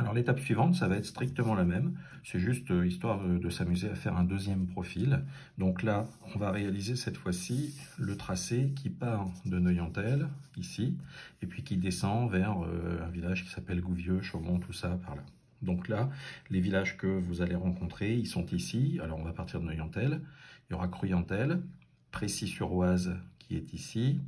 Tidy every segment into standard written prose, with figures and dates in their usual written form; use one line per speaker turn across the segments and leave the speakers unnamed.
Alors l'étape suivante, ça va être strictement la même, c'est juste histoire de s'amuser à faire un deuxième profil. Donc là, on va réaliser cette fois-ci le tracé qui part de Neuillantel, ici, et puis qui descend vers un village qui s'appelle Gouvieux, Chaumont, tout ça, par là. Donc là, les villages que vous allez rencontrer, ils sont ici. Alors on va partir de Neuillantel, il y aura Cruyantel, Précy-sur-Oise qui est ici,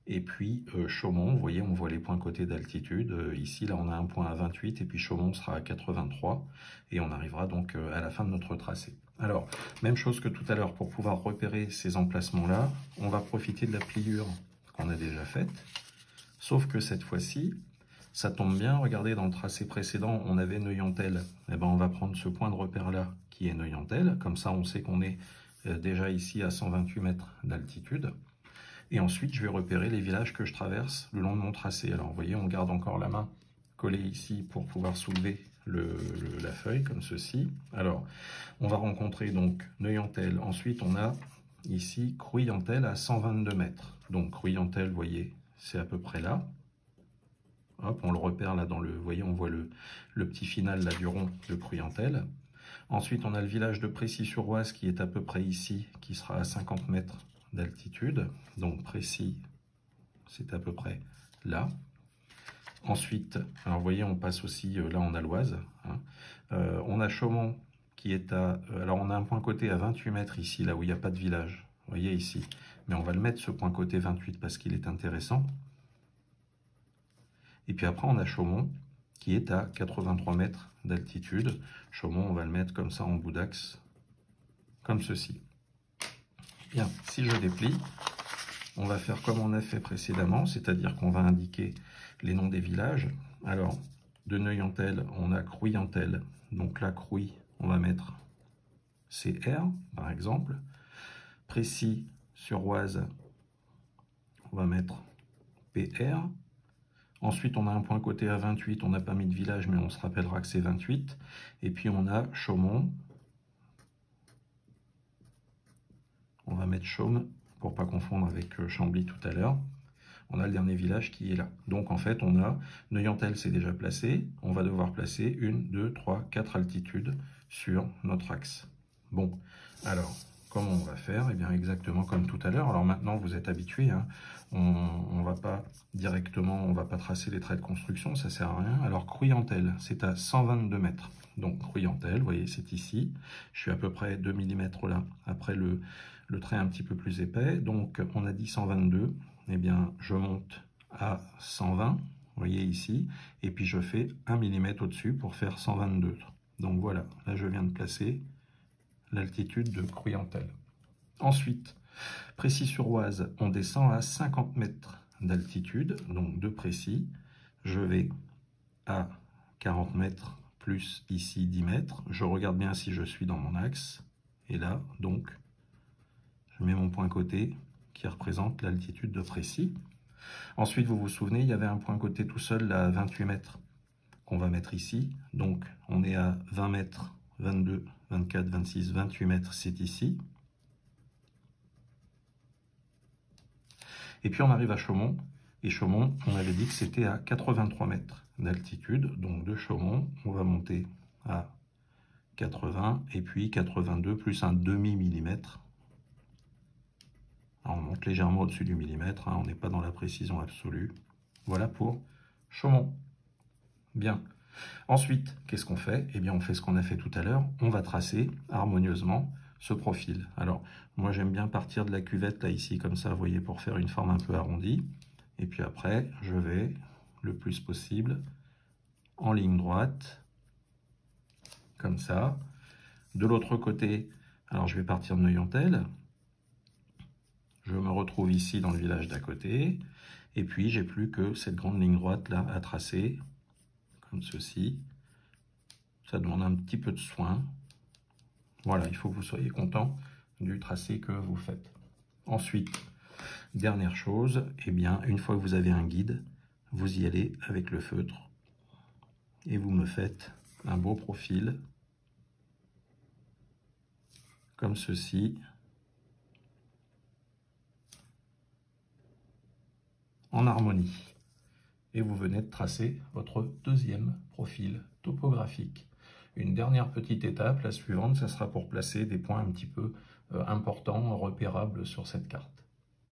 et puis Chaumont, vous voyez, on voit les points cotés d'altitude. Ici, là, on a un point à 28, et puis Chaumont sera à 83, et on arrivera donc à la fin de notre tracé. Alors, même chose que tout à l'heure, pour pouvoir repérer ces emplacements-là, on va profiter de la pliure qu'on a déjà faite, sauf que cette fois-ci, ça tombe bien, regardez, dans le tracé précédent, on avait Neuillantel. Eh ben, on va prendre ce point de repère-là, qui est Neuillantel, comme ça, on sait qu'on est déjà ici à 128 mètres d'altitude. Et ensuite, je vais repérer les villages que je traverse le long de mon tracé. Alors, vous voyez, on garde encore la main collée ici pour pouvoir soulever la feuille, comme ceci. Alors, on va rencontrer donc Neuillantel. Ensuite, on a ici Cruyantel à 122 mètres. Donc, Cruyantel, vous voyez, c'est à peu près là. Hop, on le repère là dans le... Vous voyez, on voit le petit final là du rond de Cruyantel. Ensuite, on a le village de Précy-sur-Oise qui est à peu près ici, qui sera à 50 mètres d'altitude, donc Précy, c'est à peu près là. Ensuite, alors vous voyez, on passe aussi, là on a l'Oise, hein. On a Chaumont qui est à, alors on a un point côté à 28 mètres ici, là où il n'y a pas de village, vous voyez ici, mais on va le mettre ce point côté 28 parce qu'il est intéressant. Et puis après on a Chaumont qui est à 83 mètres d'altitude. Chaumont, on va le mettre comme ça en bout d'axe, comme ceci. Bien, si je déplie, on va faire comme on a fait précédemment, c'est-à-dire qu'on va indiquer les noms des villages. Alors, de Neuillantel, on a Cruyantel. Donc là, Cruy, on va mettre CR, par exemple. Précy-sur-Oise, on va mettre PR. Ensuite, on a un point côté à 28, on n'a pas mis de village, mais on se rappellera que c'est 28. Et puis, on a Chaumont. On va mettre Chaume, pour ne pas confondre avec Chambly tout à l'heure. On a le dernier village qui est là. Donc en fait, on a Neuillantel, c'est déjà placé. On va devoir placer 1, 2, 3, 4 altitudes sur notre axe. Bon, alors, comment on va faire? Eh bien, exactement comme tout à l'heure. Alors maintenant, vous êtes habitués, hein. On va pas directement, on va pas tracer les traits de construction, ça sert à rien. Alors, Cruyantel, c'est à 122 mètres. Donc, Cruyantel, vous voyez, c'est ici. Je suis à peu près 2 mm là, après le trait un petit peu plus épais. Donc, on a dit 122. Eh bien, je monte à 120, vous voyez ici, et puis je fais 1 mm au-dessus pour faire 122. Donc voilà, là je viens de placer l'altitude de Cruyantel. Ensuite, Précy-sur-Oise, on descend à 50 mètres d'altitude, donc de Précy. Je vais à 40 mètres plus ici 10 mètres. Je regarde bien si je suis dans mon axe. Et là, donc, je mets mon point côté qui représente l'altitude de Précy. Ensuite, vous vous souvenez, il y avait un point côté tout seul là, à 28 mètres qu'on va mettre ici. Donc, on est à 20 mètres, 22, 24, 26, 28 mètres, c'est ici. Et puis, on arrive à Chaumont. Et Chaumont, on avait dit que c'était à 83 mètres d'altitude. Donc, de Chaumont, on va monter à 80 et puis 82 plus un demi-millimètre. On monte légèrement au-dessus du millimètre, hein, on n'est pas dans la précision absolue. Voilà pour Chaumont. Bien. Ensuite, qu'est-ce qu'on fait? Eh bien, on fait ce qu'on a fait tout à l'heure. On va tracer harmonieusement ce profil. Alors, moi, j'aime bien partir de la cuvette, là, ici, comme ça, vous voyez, pour faire une forme un peu arrondie. Et puis après, je vais, le plus possible, en ligne droite, comme ça. De l'autre côté, alors, je vais partir de Neuillantel. Je me retrouve ici dans le village d'à côté, et puis j'ai plus que cette grande ligne droite là à tracer, comme ceci. Ça demande un petit peu de soin. Voilà, il faut que vous soyez content du tracé que vous faites. Ensuite, dernière chose, eh bien, une fois que vous avez un guide, vous y allez avec le feutre, et vous me faites un beau profil, comme ceci, en harmonie. et vous venez de tracer votre deuxième profil topographique. Une dernière petite étape, la suivante, ça sera pour placer des points un petit peu importants, repérables sur cette carte.